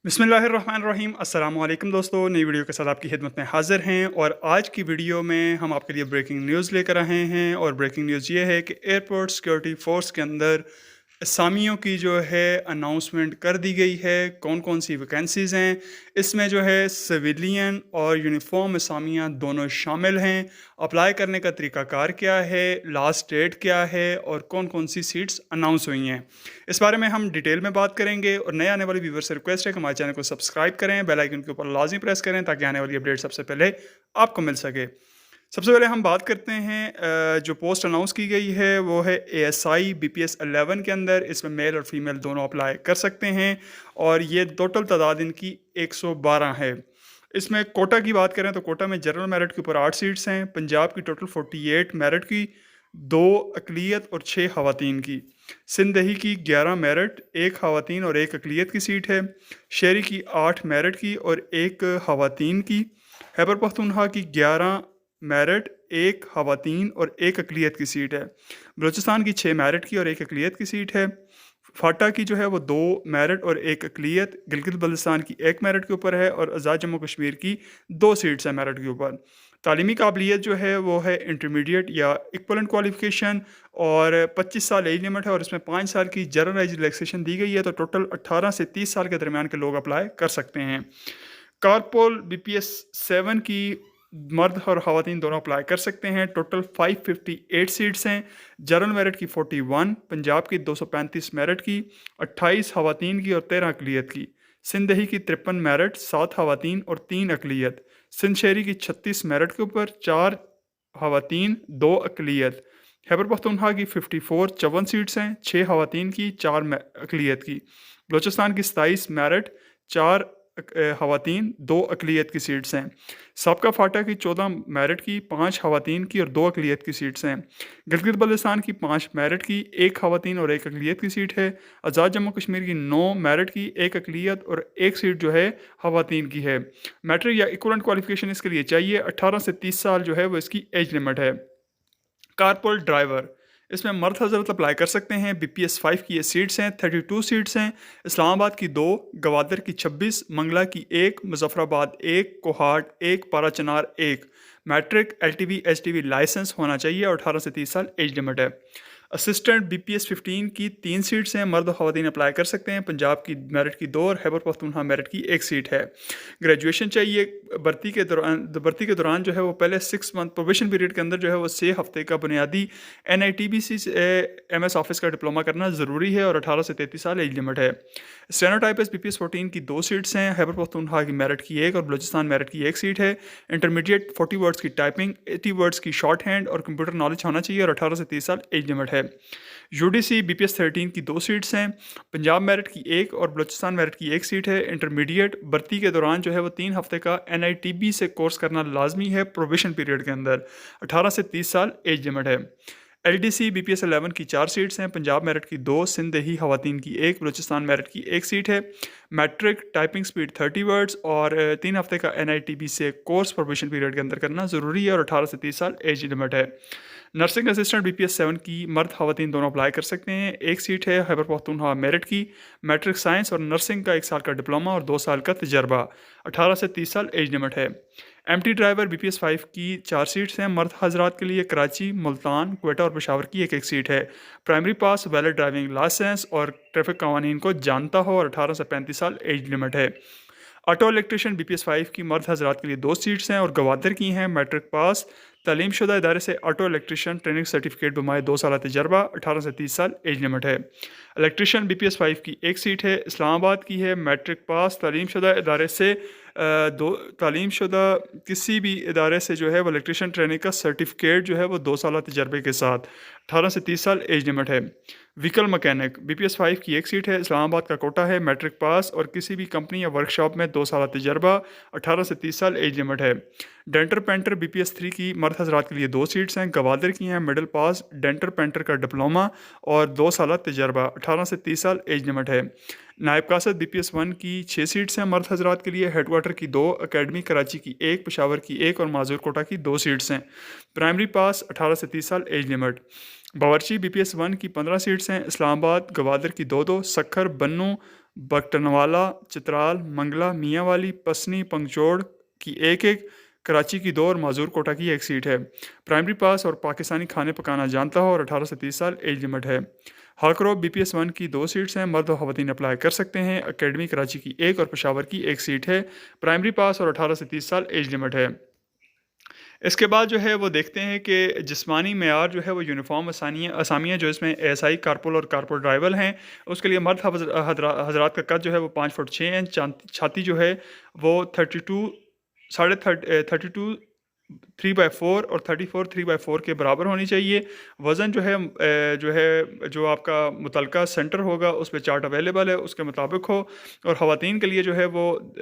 बिस्मिल्लाहिर्रहमानिर्रहीम अस्सलाम वालेकुम दोस्तों, नई वीडियो के साथ आपकी खिदमत में हाज़िर हैं और आज की वीडियो में हम आपके लिए ब्रेकिंग न्यूज़ लेकर आए हैं। और ब्रेकिंग न्यूज़ ये है कि एयरपोर्ट सिक्योरिटी फ़ोर्स के अंदर असामियों की जो है अनाउंसमेंट कर दी गई है। कौन कौन सी वैकेंसीज़ हैं, इसमें जो है सिविलियन और यूनिफॉर्म असामियाँ दोनों शामिल हैं। अप्लाई करने का तरीकाकार क्या है, लास्ट डेट क्या है और कौन कौन सी सीट्स अनाउंस हुई हैं, इस बारे में हम डिटेल में बात करेंगे। और नए आने वाले व्यूवर से रिक्वेस्ट है कि हमारे चैनल को सब्सक्राइब करें, बेल आइकन के ऊपर लाजमी प्रेस करें ताकि आने वाली अपडेट सबसे पहले आपको मिल सके। सबसे पहले हम बात करते हैं जो पोस्ट अनाउंस की गई है वो है एएसआई बीपीएस 11 के अंदर। इसमें मेल और फीमेल दोनों अप्लाई कर सकते हैं और ये टोटल तादाद इनकी 112 है। इसमें कोटा की बात करें तो कोटा में जनरल मेरिट के ऊपर 8 सीट्स हैं। पंजाब की टोटल 48 मेरिट की, 2 अकलियत और 6 खवातीन की। सिंध दही की 11 मेरिट, 1 खवातीन और 1 अकलियत की सीट है। शहरी की 8 मेरिट की और 1 खवातीन की। खैबर पख्तूनख्वा की 11 मेरिट, 1 खवातीन और 1 अकलियत की सीट है। बलूचिस्तान की 6 मेरिट की और 1 अकलियत की सीट है। फाटा की जो है वो 2 मेरिट और 1 अकलियत। गिलगित बल्तिस्तान की 1 मेरिट के ऊपर है और आज़ाद जम्मू कश्मीर की 2 सीट्स हैं मेरिट के ऊपर। तालीमी काबिलियत जो है वो है इंटरमीडिएट या इक्वलेंट क्वालिफिकेशन और 25 साल एज लिमिट है और इसमें 5 साल की जनरल एज रिलैक्सेशन दी गई है। तो टोटल 18 से 30 साल के दरमियान के लोग अप्लाई कर सकते हैं। कारपोल बीपीएस 7 की मर्द और ख़वातीन दोनों अप्लाई कर सकते हैं। टोटल 558 सीट्स हैं। जनरल मेरिट की 41, पंजाब की 235 मेरिट की, 28 ख़वातीन की और 13 अकलियत की। सिंध दही की 53 मेरिट, 7 ख़वातीन और 3 अकलियत। सिंध शहरी की 36 मेरिट के ऊपर 4 ख़वातीन 2 अकलियत। खैबर पख्तूनख्वा की 54 54 सीट्स हैं, 6 ख़वातीन की, 4 अकलियत की। बलूचिस्तान की 27 मेरिट, 4 ख़वातीन 2 अकलियत की सीट्स हैं। सबका फाटा की 14 मेरिट की, 5 ख़वातीन की और 2 अकलियत की सीट्स हैं। गिलगित बल्तिस्तान की 5 मेरिट की, 1 ख़वातीन और 1 अकलियत की सीट है। आज़ाद जम्मू कश्मीर की 9 मेरिट की, 1 अकलियत और 1 सीट जो है ख़वातीन की है। मैट्रिक या इक्वलेंट क्वालिफिकेशन इसके लिए चाहिए। 18 से 30 साल जो है वो इसकी एज लिमिट है। कारपोल ड्राइवर, इसमें मर्द हजरत अप्लाई कर सकते हैं। बीपीएस 5 की ये सीट्स हैं, 32 सीट्स हैं। इस्लामाबाद की 2, गवादर की 26, मंगला की 1, Muzaffarabad 1, Kohat 1, Parachinar 1। Matric LTV HTV licence होना चाहिए और 18 से 30 साल एज लिमिट है। असिस्टेंट बीपीएस 15 की 3 सीट्स हैं, मर्द और ख़वातीन अप्लाई कर सकते हैं। पंजाब की मेरिट की 2 और खैबर पख्तूनख्वा मेरिट की 1 सीट है। ग्रेजुएशन चाहिए। भर्ती के दौरान जो है वो पहले 6 मंथ प्रोबेशन पीरियड के अंदर जो है वो 6 हफ्ते का बुनियादी एनआईटीबीसी से एमएस ऑफिस का डिप्लोमा करना ज़रूरी है और 18 से 33 साल एज लिमिट है। स्टेनोटाइपिस्ट बीपीएस 14 की 2 सीट्स हैं, खैबर पख्तूनख्वा की मेरिट की 1 और बलूचिस्तान मेरिट की 1 सीट है। इंटरमीडिएट 40 वर्ड्स की टाइपिंग, 80 वर्ड्स की शॉर्ट हैंड और कंप्यूटर नॉलेज होना चाहिए और 18 से 30 साल एज लिमिट है। यूडीसी बीपीएस 13 की 2 सीट्स हैं, पंजाब मेरिट की 1 और बलूचिस्तान मेरिट की 1 सीट है। इंटरमीडिएट भर्ती के दौरान जो है वो 3 हफ्ते का एनआईटीबी से कोर्स करना लाजमी है प्रोबेशन पीरियड के अंदर। 18 से 30 साल एज लिमिट है। एलडीसी बीपीएस 11 की 4 सीट्स हैं, पंजाब मेरिट की 2, सिंध दही ख़वातीन की 1, बलूचिस्तान मेरिट की 1 सीट है। मैट्रिक टाइपिंग स्पीड 30 वर्ड्स और 3 हफ्ते का एनआईटीबी से कोर्स प्रोबेशन पीरियड के अंदर करना ज़रूरी है और 18 से 30 साल एज लिमिट है। नर्सिंग असिस्टेंट बीपीएस 7 की मर्द ख़वातीन दोनों अप्लाई कर सकते हैं। 1 सीट है खैबर पख्तूनख्वा मेरिट की। मैट्रिक साइंस और नर्सिंग का 1 साल का डिप्लोमा और 2 साल का तजर्बा। 18 से 30 साल एज लिमिट है। एमटी ड्राइवर बीपीएस 5 की 4 सीट्स हैं, मर्द हजरात के लिए कराची, मुल्तान, क्वेटा और पेशावर की 1 सीट है। Primary pass, valid driving licence और ट्रैफिक कवानीन को जानता हो और 18 से 35 साल एज लिमिट है। ऑटो इलेक्ट्रिशियन बीपीएस 5 की मर्द हजरात के लिए 2 सीट्स हैं और गवादर की हैं। मैट्रिक पास, तालीमशुदा इदारे से ऑटो इलेक्ट्रिशियन ट्रेनिंग सर्टिफिकेट बमाए 2 साल तजर्बा। 18 से 30 साल एज लिमिट है। इलेक्ट्रिशियन बीपीएस 5 की 1 सीट है, इस्लामाबाद की है। मैट्रिक पास, तालीमशुदा इदारे से तालीमशुदा किसी भी इदारे से जो है वो इलेक्ट्रिशियन ट्रेनिंग का सर्टिफिकेट जो है वो 2 साल तजर्बे के साथ। 18 से 30 साल एज लिमिट है। व्हीकल मैकेनिक बीपीएस 5 की 1 सीट है, इस्लामाबाद का कोटा है। मैट्रिक पास और किसी भी कंपनी या वर्कशॉप में 2 साल तजर्बा। 18 से 30 साल एज लिमिट है। डेंटर पेंटर बीपीएस 3 की मर्द हजरात के लिए 2 सीट्स हैं, गवादर की हैं। मिडिल पास, डेंटर पेंटर का डिप्लोमा और 2 साल तजर्बा। 18 से 30 साल एज लिमिट है। नायब कासद बीपीएस 1 की 6 सीट्स हैं, मर्द हजरात के लिए। हेडवाटर की 2, अकेडमी कराची की 1, पेशावर की 1 और माजूर कोटा की 2 सीट्स हैं। प्राइमरी पास, 18 से 30 साल एज लिमिट। बावर्ची बीपीएस 1 की 15 सीट्स हैं, इस्लामाबाद, गवादर की 2, सखर, बन्नू, बकटनवाला, चित्राल, मंगला, मियांवाली, पसनी, पंगचोड़ की एक कराची की 2 और माजूर कोटा की 1 सीट है। प्राइमरी पास और पाकिस्तानी खाने पकाना जानता हो और 18 से 30 साल एज लिमिट है। हाकरो BPS 1 की 2 सीट्स हैं, मर्द और ख़वातीन अप्लाई कर सकते हैं। अकेडमी कराची की 1 और पेशावर की 1 सीट है। प्राइमरी पास और 18 से 30 साल एज लिमिट है। इसके बाद जो है वो देखते हैं कि जिस्मानी मेयार जो है वो यूनिफॉर्म असामियाँ जो इसमें एएसआई, कारपोल और कारपोल ड्राइवर हैं, उसके लिए मर्द हजरात का कद जो है वो 5 फुट 6 इंच, छाती जो है वो 32 साढ़े 32 3/4 और 34 3/4 के बराबर होनी चाहिए। वज़न जो आपका मुतलका सेंटर होगा उस पे चार्ट अवेलेबल है, उसके मुताबिक हो। और ख़वातीन के लिए जो है वो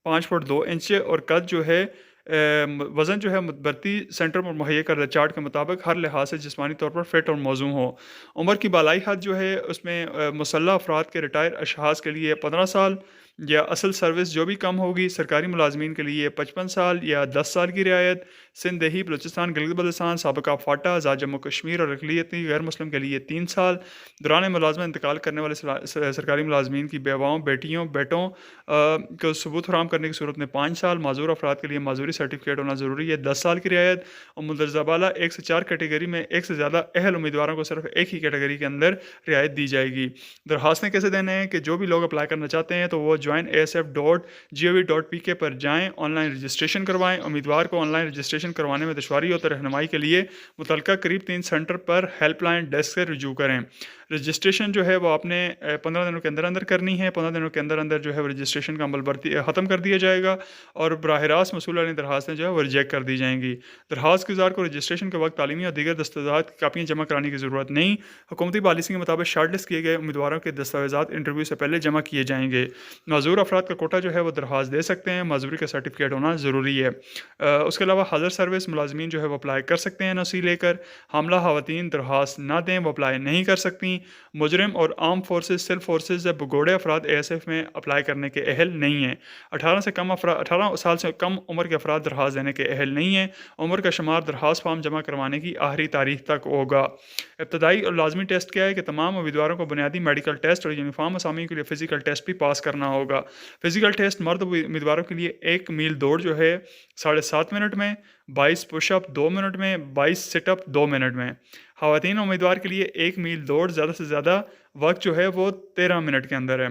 5 फुट 2 इंच और कद जो है वज़न जो है भर्ती सेंटर पर मुहैया करदा चार्ट के मुताबिक हर लिहाज से जिस्मानी तौर पर फिट और मौजूद हो। उम्र की बालाई हद जो है उसमें मुसल्लह अफराद के रिटायर अशखास के लिए 15 साल या असल सर्विस जो भी कम होगी, सरकारी मुलाजमीन के लिए 55 साल या 10 साल की रियायत, सिंध, दही, बलूचिस्तान, गिलगित बल्तिस्तान, साबिका फाटा, आज़ाद जम्मू कश्मीर और अक़लियती गैर मुस्लिम के लिए 3 साल, दौरान मुलाजमत इंतकाल करने वाले सरकारी मुलाजमीन की बेवाओं, बेटियों, बेटों को सबूत फराहम करने की सूरत में 5 साल, माजूर अफराद के लिए माजूरी सर्टिफिकेट होना ज़रूरी है 10 साल की रियायत। और मुंदरजा बाला 1 से 4 कैटेगरी में 1 से ज़्यादा अहल उम्मीदवारों को सिर्फ एक ही कैटेगरी के अंदर रियायत दी जाएगी। दरखास्तें कैसे देने हैं कि जो भी लोग अप्लाई करना चाहते हैं तो वो joinasf.gov.pk पर जाएँ, ऑनलाइन रजिस्ट्रेशन करवाएँ। उम्मीदवार को ऑनलाइन रजिस्ट्रेशन करवाने में दुश्वारी हो तो रहनुमाई के लिए मुतलका करीब 3 सेंटर पर हेल्पलाइन डेस्क से रुजू करें। रजिस्ट्रेशन जो है वो आपने 15 दिनों के अंदर अंदर करनी है। 15 दिनों के अंदर अंदर जो है वो रजिस्ट्रेशन का अमल ख़त्म कर दिया जाएगा और बराह रास्त मसूल वाली दरखास्तें जो है वो रिजेक्ट कर दी जाएंगी। दरखास्त गुजार को रजिस्ट्रेशन के वक्त तालीमी और दीगर दस्तावेज़ात की कापियाँ जमा कराने की ज़रूरत नहीं। हुकूमती पॉलिसी के मुताबिक शार्ट लिस्ट किए गए उम्मीदवारों के दस्तावेज़ात इंटरव्यू से पहले जमा किए जाएंगे। माजूर अफराद का कोटा जो है वो दरखास्त दे सकते हैं, माजूरी का सर्टिफिकेट होना ज़रूरी है। उसके अलावा हाज़र सर्विस मुलाजमीन जो है वो अप्लाई कर सकते हैं NOC लेकर। हामला ख़वातीन दरखास्त ना दें, वो अप्लाई नहीं कर सकती। मुजरिम और आर्म फोर्सेज, सिविल फोर्सेज या भगोड़े अफराद ASF में अप्लाई करने के अहल नहीं हैं। 18 साल से कम उम्र के अफराद दरखास्त देने के अहल नहीं हैं। उम्र का शुमार दरखास्त फॉर्म जमा करवाने की आखिरी तारीख तक होगा। इब्तदाई और लाजमी टेस्ट क्या है कि तमाम उम्मीदवारों को बुनियादी मेडिकल टेस्ट और यूनिफॉर्म असामी के लिए फ़िज़िकल टेस्ट भी पास करना होगा। फ़िज़िकल टेस्ट मर्द उम्मीदवारों के लिए 1 मील दौड़ जो है 7.5 मिनट में, 22 पुशअप 2 मिनट में, 22 सिटअप 2 मिनट में। ख़वातीन उम्मीदवार के लिए 1 मील दौड़ ज़्यादा से ज़्यादा वक्त जो है वो 13 मिनट के अंदर है।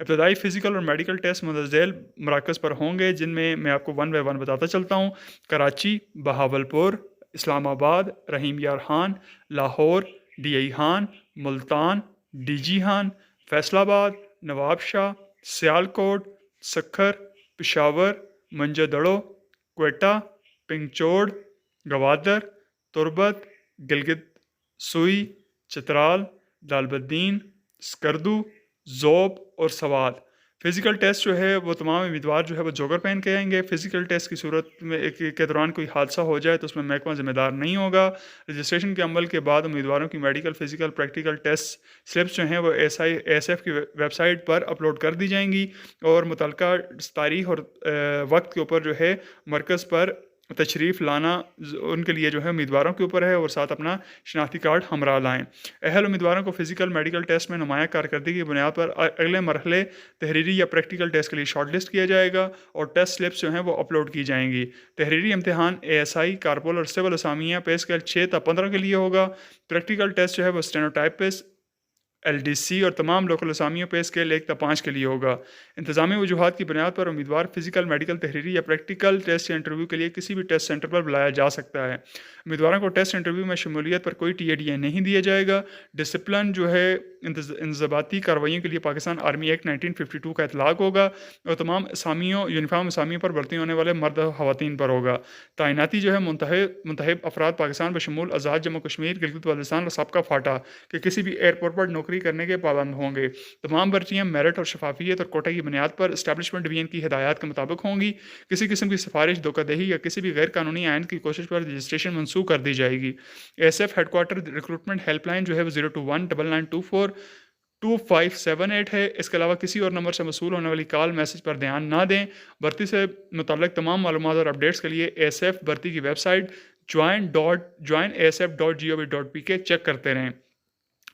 इब्तदाई फ़िज़िकल और मेडिकल टेस्ट मुंतज़िल मराकज़ पर होंगे, जिनमें मैं आपको 1 बाय 1 बताता चलता हूँ। कराची, बहावलपुर, इस्लामाबाद, रहीम यार खान, लाहौर, DI खान, मुल्तान, DG खान, फैसलाबाद, नवाब शाह, सियालकोट, सक्खर, पेशावर, मंजदड़ो, क्वेटा, पिंगचोड़, गवादर, तुर्बत, गिलगित, सुई, चित्राल, दालबद्दीन, स्कर्दू, ज़ोब और सवात। फ़िज़िकल टेस्ट जो है वो तमाम उम्मीदवार जो है वो जोगर पहन के आएंगे। फ़िज़िकल टेस्ट की सूरत में के दौरान कोई हादसा हो जाए तो उसमें महकमा ज़िम्मेदार नहीं होगा। रजिस्ट्रेशन के अमल के बाद उम्मीदवारों की medical, physical, practical test slips जो हैं वो ASF की वेबसाइट पर अपलोड कर दी जाएंगी और मुतलका तारीख और वक्त के ऊपर जो है मरकज़ पर तशरीफ़ लाना उनके लिए जो है उम्मीदवारों के ऊपर है और साथ अपना शनाख्ती कार्ड हमरा लाएँ। अहल उम्मीदवारों को फ़िज़िकल मेडिकल टेस्ट में नुमाया कारकर्दगी की बुनियाद पर अगले मरहले तहरीरी या प्रैक्टिकल टेस्ट के लिए शॉर्ट लिस्ट किया जाएगा और टेस्ट स्लिप्स जो हैं वो अपलोड की जाएंगी। तहरीरी इम्तिहान ASI, कारपोल और सिविल असामियाँ पे स्केल 6 ta 15 के लिए होगा। प्रैक्टिकल टेस्ट जो है वो स्टेनोटाइपिस्ट, LDC और तमाम लोकल असामियों पे स्केल 1 ta 5 के लिए होगा। इंतज़ामी वजूहात की बुनियाद पर उम्मीदवार फ़िज़िकल, मेडिकल, तहरीरी या प्रैक्टिकल टेस्ट या इंटरव्यू के लिए किसी भी टेस्ट सेंटर पर बुलाया जा सकता है। उम्मीदवारों को टेस्ट इंटरव्यू में शमूलियत पर कोई TADI नहीं दिया जाएगा। डिसिप्लिन जो है इंज़बाती कार्रवाइयों के लिए पाकिस्तान आर्मी एक्ट 1952 का इतलाक़ होगा और तमाम असामियों यूनिफॉर्म असामियों पर भर्ती होने वाले मर्द ख़वातीन पर होगा। तैनाती जो है मुंतखब अफराद पाकिस्तान बशमूल आज़ाद जम्मू कश्मीर, गिलगित बल्तिस्तान और साबका फाटा के किसी भी एयरपोर्ट पर नौकरी करने के पाबंद होंगे। तमाम भर्तियाँ मेरिट और शफाफियत और कोटा की बुनियाद पर इस्टेब्लिशमेंट डिवीजन की हिदायत के मुताबिक होंगी। किसी किस्म की सिफारिश, धोखाधड़ी या किसी भी गैर कानूनी आयन की कोशिश पर रजिस्ट्रेशन मनसूख कर दी जाएगी। ASF हेडक्वार्टर रिक्रूटमेंट हेल्पलाइन जो है वो 0219924 2578 है। इसके अलावा किसी और नंबर से वसूल होने वाली कॉल मैसेज पर ध्यान ना दें। भर्ती से मुताल्लिक़ तमाम मालूमात और अपडेट्स के लिए ASF भर्ती की वेबसाइट join.asf.gov.pk चेक करते रहें।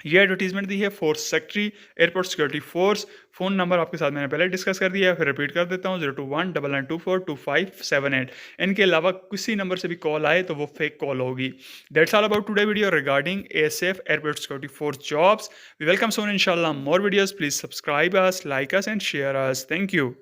ये एडवर्टीजमेंट दी है force secretary airport security force. Phone number आपके साथ मैंने पहले डिस्कस कर दिया है, फिर रिपीट कर देता हूँ 0219942578। इनके अलावा किसी नंबर से भी कॉल आए तो वो फेक कॉल होगी। That's all about today video regarding ASF airport security force jobs. We welcome soon इंशाल्लाह more videos. Please subscribe us, like us and share us. Thank you.